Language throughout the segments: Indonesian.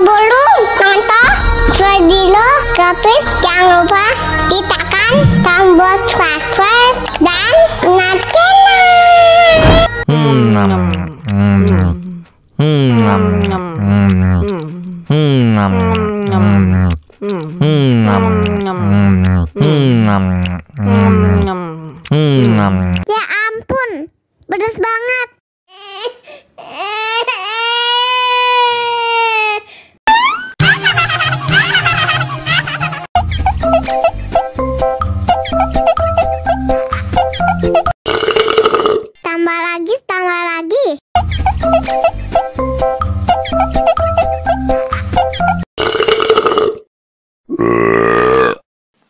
Sebelum nonton video Kepit, jangan lupa tekan tombol subscribe dan nyalakan. Ya ampun, pedas banget. Tambah lagi, tambah lagi.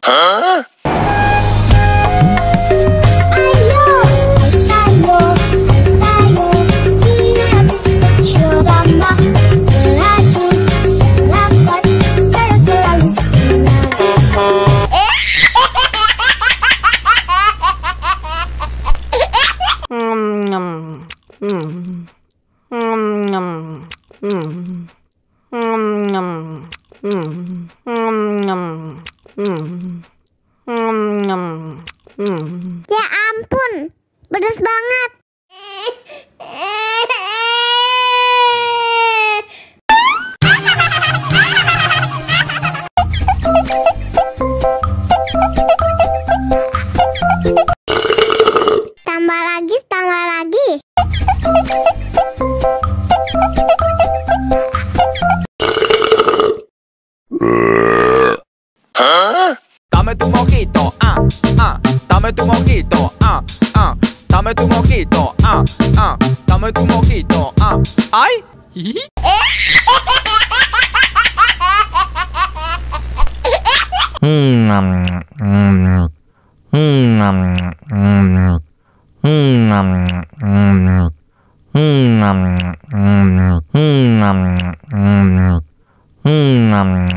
Hah? Ya ampun, pedas banget. Tambah lagi, tambah lagi. Hah? Dame tu mojito, dame tu mojito, dame tu mojito, dame tu mojito, ay, hihi.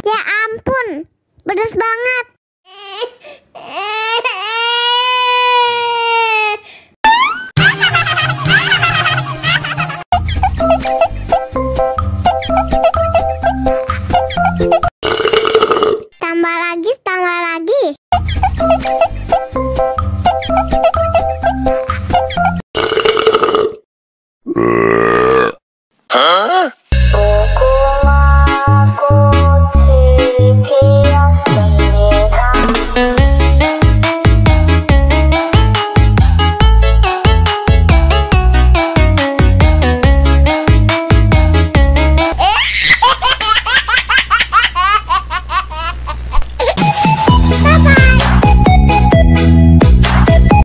Ya ampun, pedas banget.